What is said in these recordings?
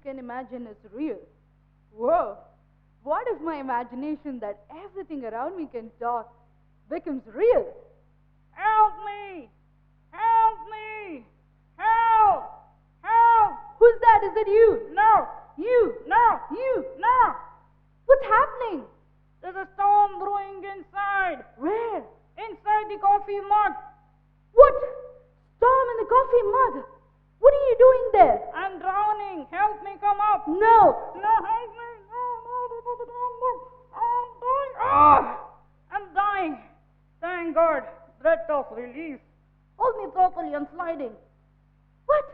can imagine is real. Whoa! What if my imagination that everything around me can talk becomes real? Help me! Help me! Help! Help! Who's that? Is it you? No! You! No! You! No! What's happening? There's a storm brewing inside. Where? Inside the coffee mug. What? Storm in the coffee mug? What are you doing there? I'm drowning. Help me come up. No! No, help me. No. I'm dying. Ah! I'm dying. Thank God. Breath of relief. Hold me properly, I'm sliding. What?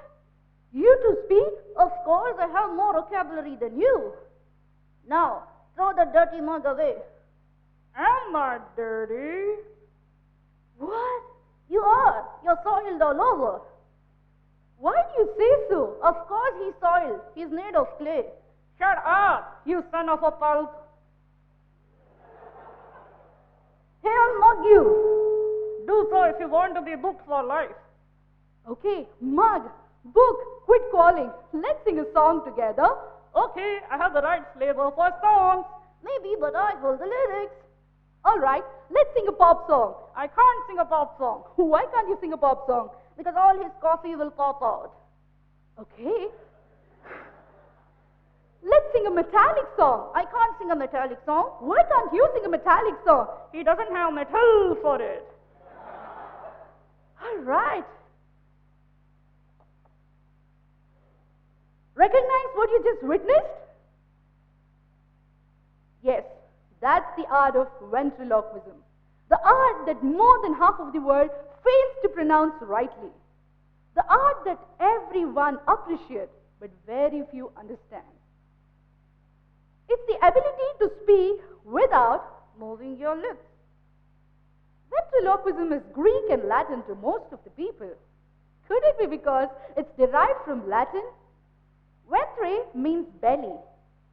You to speak? Of course, I have more vocabulary than you. Now, throw the dirty mug away. I'm not dirty. What? You are. You're soiled all over. Why do you say so? Of course he's soiled. He's made of clay. Shut up, you son of a pulp. Hey, I'll mug you. Do so if you want to be booked for life. Okay, mug, book, quit calling. Let's sing a song together. Okay, I have the right flavor for songs. Maybe, but I hold the lyrics. All right, let's sing a pop song. I can't sing a pop song. Why can't you sing a pop song? Because all his coffee will pop out. Okay. Let's sing a metallic song. I can't sing a metallic song. Why can't you sing a metallic song? He doesn't have metal for it. All right. Recognize what you just witnessed? Yes, that's the art of ventriloquism. The art that more than half of the world fails to pronounce rightly. The art that everyone appreciates, but very few understand. It's the ability to speak without moving your lips. Ventriloquism is Greek and Latin to most of the people. Could it be because it's derived from Latin? Ventre means belly,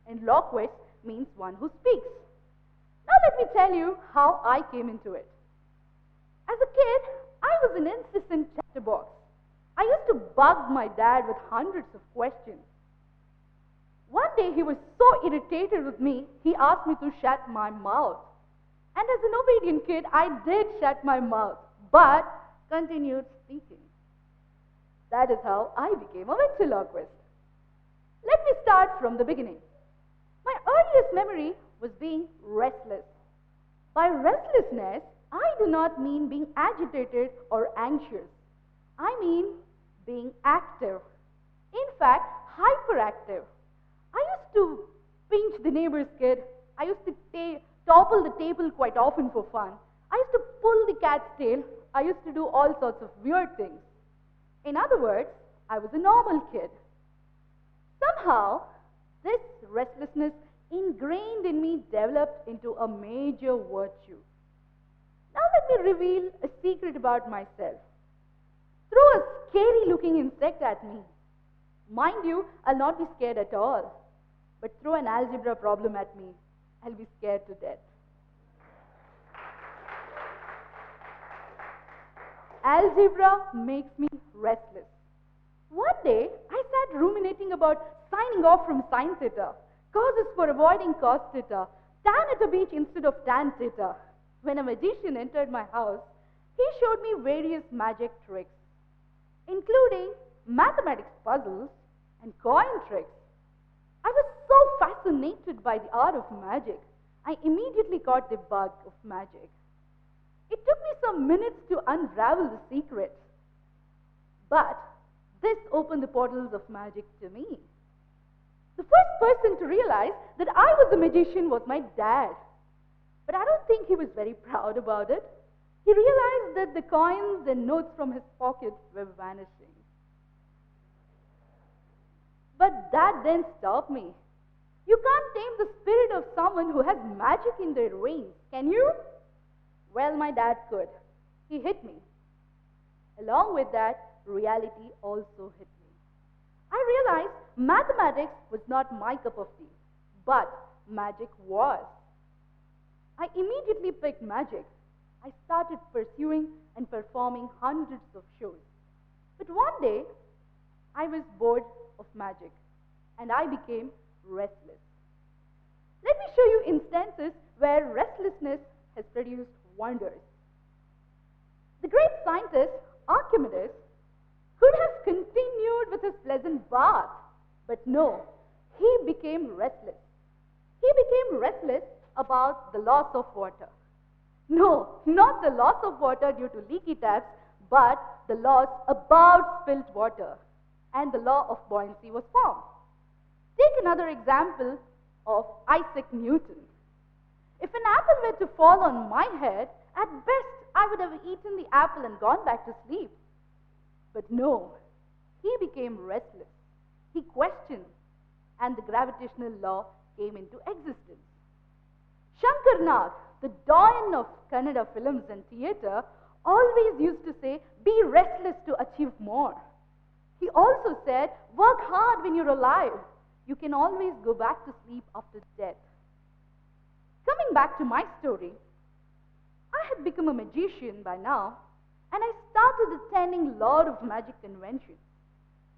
and loquist means one who speaks. Now let me tell you how I came into it. As a kid, I was an incessant chatterbox. I used to bug my dad with hundreds of questions. One day he was so irritated with me, he asked me to shut my mouth. And as an obedient kid, I did shut my mouth, but continued speaking. That is how I became a ventriloquist. Let me start from the beginning. My earliest memory was being restless. By restlessness, I do not mean being agitated or anxious. I mean being active. In fact, hyperactive. I used to pinch the neighbor's kid. I used to topple the table quite often for fun. I used to pull the cat's tail. I used to do all sorts of weird things. In other words, I was a normal kid. Somehow, this restlessness ingrained in me developed into a major virtue. Now let me reveal a secret about myself. Throw a scary-looking insect at me. Mind you, I'll not be scared at all. But throw an algebra problem at me, I'll be scared to death. Algebra makes me restless. One day, I sat ruminating about signing off from sine theta, causes for avoiding cos theta, tan at a beach instead of tan theta. When a magician entered my house, he showed me various magic tricks, including mathematics puzzles and coin tricks. I was so fascinated by the art of magic, I immediately caught the bug of magic. It took me some minutes to unravel the secret, but this opened the portals of magic to me. The first person to realize that I was a magician was my dad. But I don't think he was very proud about it. He realized that the coins and notes from his pockets were vanishing. But that didn't stop me. You can't tame the spirit of someone who has magic in their veins, can you? Well, my dad could. He hit me. Along with that, reality also hit me. I realized mathematics was not my cup of tea, but magic was. I immediately picked magic. I started pursuing and performing hundreds of shows. But one day, I was bored of magic, and I became restless. Let me show you instances where restlessness has produced wonders. The great scientist Archimedes could have continued with his pleasant bath, but no, he became restless. He became restless about the loss of water. No, not the loss of water due to leaky taps, but the loss about spilt water, and the law of buoyancy was formed. Take another example of Isaac Newton. If an apple were to fall on my head, at best I would have eaten the apple and gone back to sleep. But no, he became restless. He questioned, and the gravitational law came into existence. Shankar Nag, the doyen of Kannada films and theatre, always used to say, be restless to achieve more. He also said, work hard when you're alive. You can always go back to sleep after death. Coming back to my story, I had become a magician by now, and I started attending a lot of magic conventions.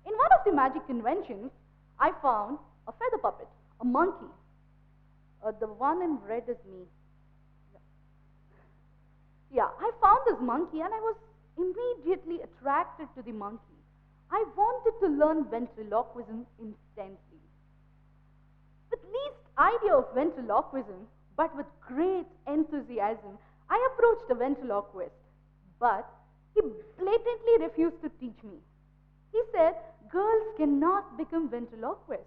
In one of the magic conventions, I found a feather puppet, a monkey. The one in red is me. Yeah, I found this monkey and I was immediately attracted to the monkey. I wanted to learn ventriloquism instantly. With least idea of ventriloquism, but with great enthusiasm, I approached a ventriloquist, but he blatantly refused to teach me. He said, girls cannot become ventriloquists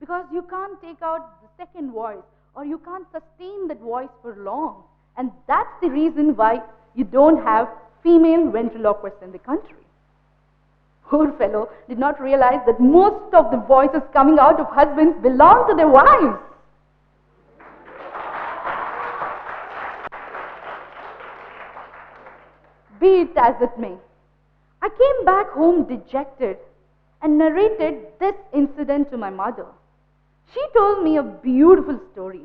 because you can't take out the second voice or you can't sustain that voice for long. And that's the reason why you don't have female ventriloquists in the country. Poor fellow did not realize that most of the voices coming out of husbands belong to their wives. Be it as it may, I came back home dejected and narrated this incident to my mother. She told me a beautiful story.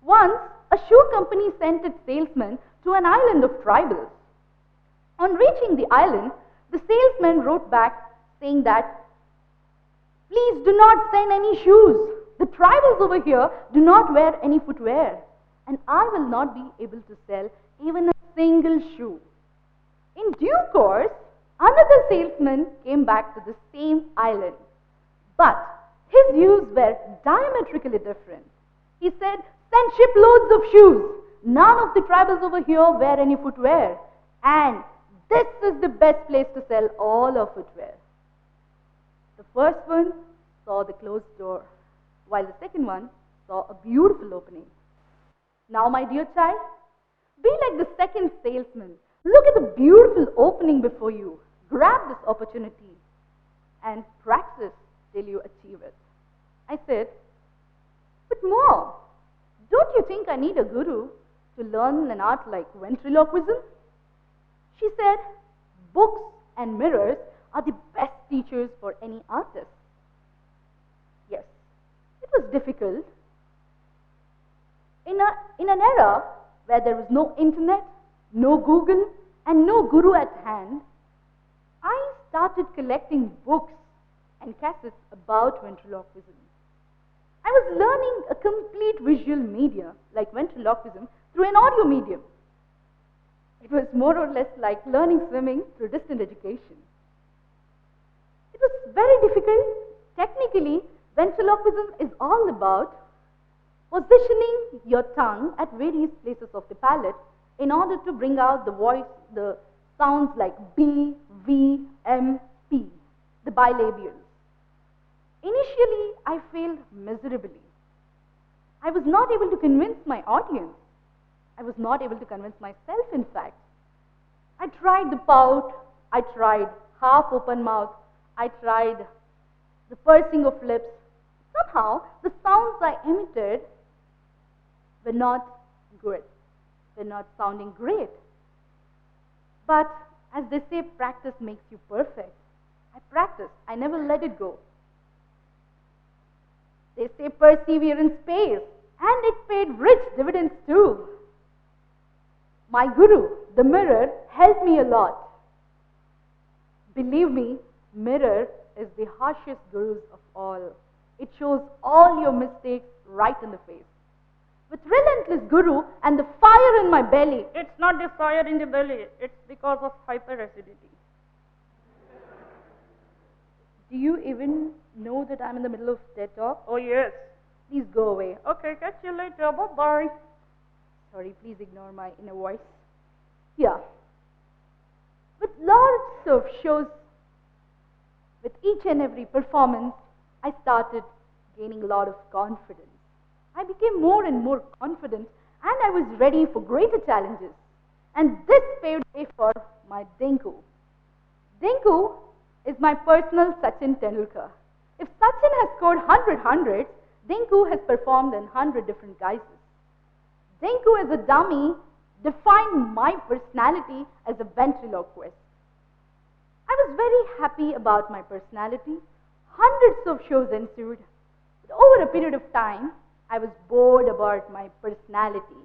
Once, a shoe company sent its salesman to an island of tribals. On reaching the island, the salesman wrote back saying that, please do not send any shoes. The tribals over here do not wear any footwear, and I will not be able to sell even a single shoe. In due course, another salesman came back to the same island, but his views were diametrically different. He said, send shiploads of shoes. None of the tribals over here wear any footwear, and this is the best place to sell all our footwear. The first one saw the closed door, while the second one saw a beautiful opening. Now, my dear child, be like the second salesman. Look at the beautiful opening before you. Grab this opportunity and practice till you achieve it. I said, but Mom, don't you think I need a guru to learn an art like ventriloquism? She said, books and mirrors are the best teachers for any artist. Yes, it was difficult. In an era where there was no internet, no Google, and no guru at hand, I started collecting books and cassettes about ventriloquism. I was learning a complete visual media like ventriloquism through an audio medium. It was more or less like learning swimming through distant education. It was very difficult. Technically, ventriloquism is all about positioning your tongue at various places of the palate in order to bring out the voice, the sounds like B, V, M, P, the bilabials. Initially, I failed miserably. I was not able to convince my audience. I was not able to convince myself, in fact. I tried the pout, I tried half open mouth, I tried the pursing of lips. Somehow, the sounds I emitted were not good. They're not sounding great. But as they say, practice makes you perfect. I practiced. I never let it go. They say perseverance pays, and it paid rich dividends too. My guru, the mirror, helped me a lot. Believe me, mirror is the harshest gurus of all. It shows all your mistakes right in the face. With relentless guru and the fire in my belly. It's not the fire in the belly, it's because of hyperacidity. Do you even know that I'm in the middle of TED Talk? Oh, yes. Please go away. Okay, catch you later. Bye-bye. Sorry, please ignore my inner voice. Yeah. With lots of shows, with each and every performance, I started gaining a lot of confidence. I became more and more confident, and I was ready for greater challenges. And this paved way for my Dinku. Dinku is my personal Sachin Tendulkar. If Sachin has scored 100 hundreds, Dinku has performed in 100 different guises. Dinku as a dummy defined my personality as a ventriloquist. I was very happy about my personality. Hundreds of shows ensued. But over a period of time, I was bored about my personality.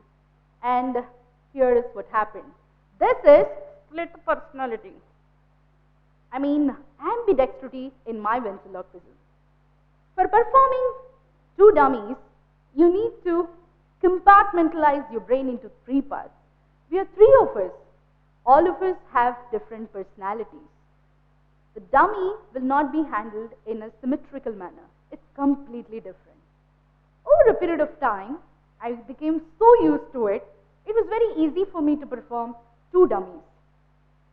And here is what happened. This is Split personality. Ambidextrity in my ventriloquism. For performing two dummies, you need to compartmentalize your brain into three parts. We are three of us. All of us have different personalities. The dummy will not be handled in a symmetrical manner. It's completely different. Over a period of time, I became so used to it, it was very easy for me to perform two dummies.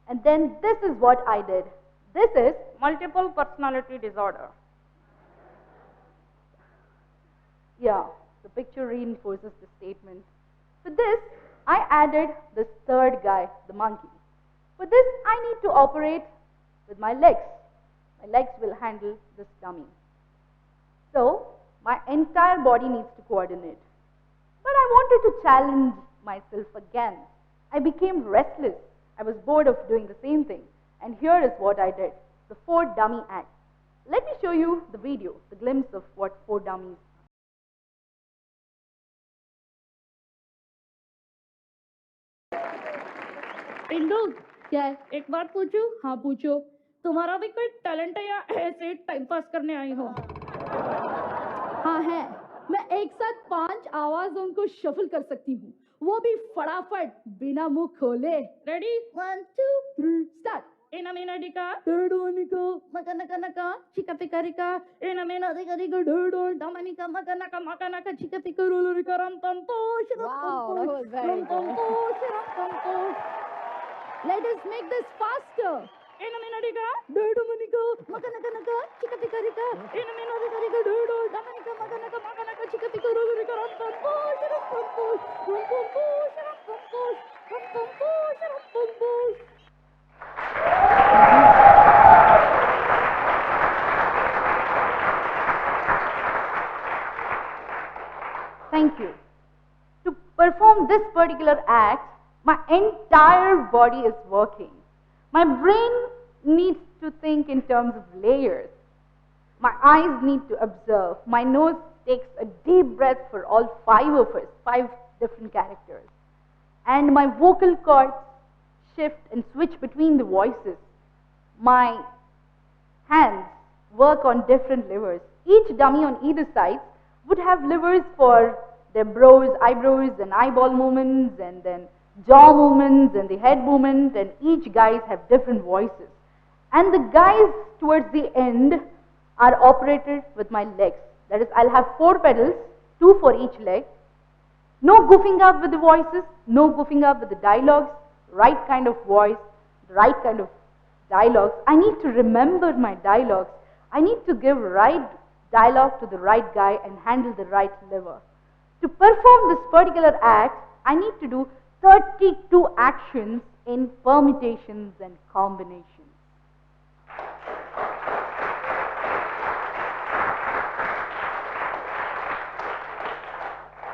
And then this is what I did. This is Multiple personality disorder. Yeah, the picture reinforces the statement. For this, I added this third guy, the monkey. For this, I need to operate with my legs. My legs will handle this dummy. So, my entire body needs to coordinate. But I wanted to challenge myself again. I became restless. I was bored of doing the same thing. And here is what I did. The 4 dummy act. Let me show you the video, the glimpse of what 4 dummies Indu क्या है एक बात पूछूं? हाँ पूछो। तुम्हारा भी कोई टैलेंट है या ऐसे टाइम पास करने आई हो? हाँ है। मैं एक साथ 5 आवाजों को शफल कर सकती हूँ, वो भी फटाफट बिना मुंह खोले। Ready 1 2 3 start. एनामेनाडिका डोडोनिको मकनकनका चिकपिकारिका एनामेनादिकारिका डोडो दमनिका मकनका मकनका चिकपिका रोलरिका रंतंतो शिरंतंतो शिरंतंतो। Let us make this faster. Enaminadiga, dodomanika, makanaka, chikapikarika, enaminadiga, dodo, damanika, makanaka, chikapika, rurika, rampanpo, sharampanpo, rampanpo, sharampanpo, rampanpo, sharampanpo. Thank you. To perform this particular act, my entire body is working. My brain needs to think in terms of layers. My eyes need to observe. My nose takes a deep breath for all 5 of us, 5 different characters. And my vocal cords shift and switch between the voices. My hands work on different levers. Each dummy on either side would have levers for their brows, eyebrows, and eyeball movements, and then jaw movements, and the head movement, and each guys have different voices. And the guys towards the end are operated with my legs. That is, I'll have 4 pedals, 2 for each leg. No goofing up with the voices, no goofing up with the dialogues, right kind of voice, the right kind of dialogues. I need to remember my dialogues. I need to give right dialogue to the right guy and handle the right lever. To perform this particular act, I need to do 32 actions in permutations and combinations.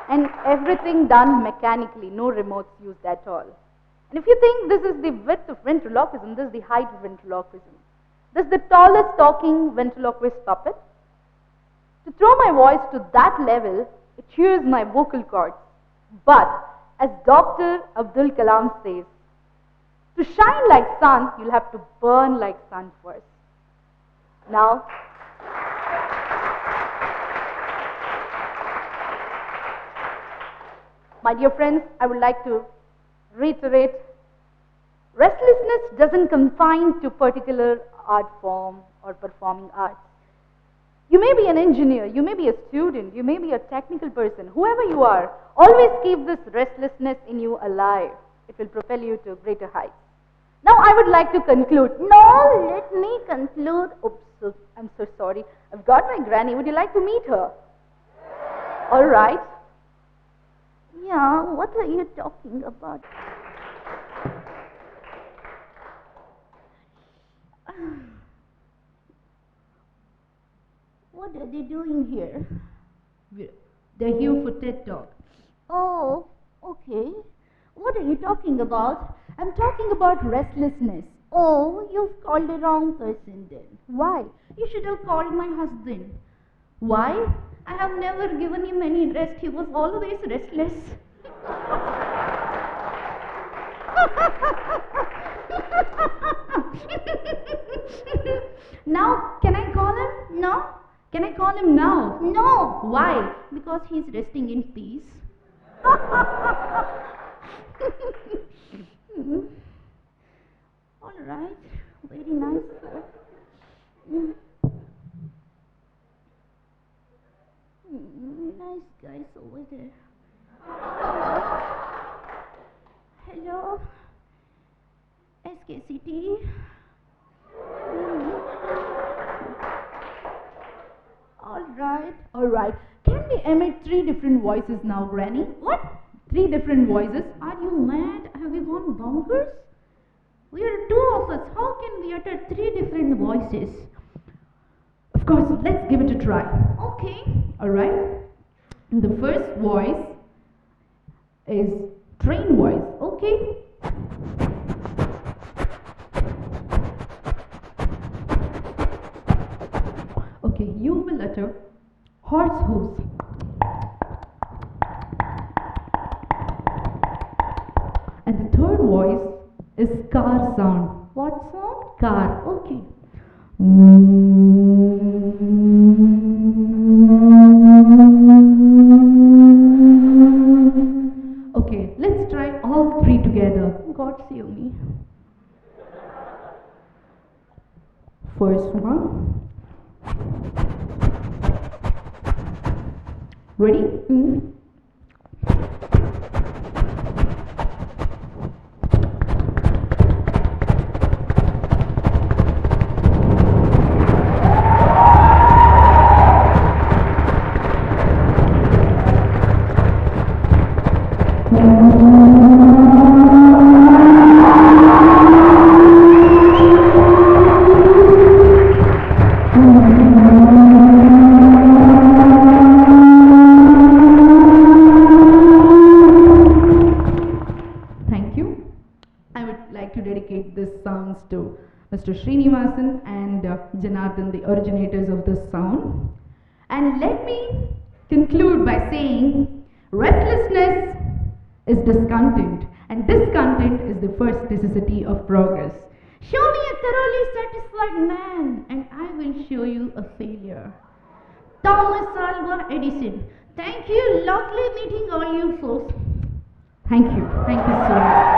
And everything done mechanically, no remotes used at all. And if you think this is the width of ventriloquism, this is the height of ventriloquism. This is the tallest talking ventriloquist puppet. To throw my voice to that level, it cheers my vocal cords. But as Dr. Abdul Kalam says, to shine like sun, you'll have to burn like sun first. Now, My dear friends, I would like to reiterate, restlessness doesn't confine to particular art form or performing arts. You may be an engineer, you may be a student, you may be a technical person, whoever you are, always keep this restlessness in you alive. It will propel you to greater heights. Now I would like to conclude. No, let me conclude. Oops, I'm so sorry. I've got my granny. Would you like to meet her? All right. Yeah, what are you talking about? What are they doing here? They're here for TED Talk. Oh, okay. What are you talking about? I'm talking about restlessness. Oh, you've called the wrong person then. Why? You should have called my husband. Why? I have never given him any rest. He was always restless. Now, can I call him? No. Can I call him now? No. Why? Because he's resting in peace. All right. Very nice. Nice guys over there. Hello, SKCT. All right. Can we emit 3 different voices now, Granny? What? 3 different voices? Are you mad? Have you gone bonkers? We are 2 of us. How can we utter 3 different voices? Of course, let's give it a try. Okay. All right. The first voice is train voice. Okay. Okay, you will utter horse hooves. And the third voice is car sound. What sound? Car. Okay. Okay, let's try all 3 together. God save me. First one. Ready? To Mr. Srinivasan and Janardhan, the originators of this sound. And let me conclude by saying restlessness is discontent, and discontent is the first necessity of progress. Show me a thoroughly satisfied man, and I will show you a failure. Thomas Alva Edison. Thank you. Lovely meeting all you folks. Thank you. Thank you so much.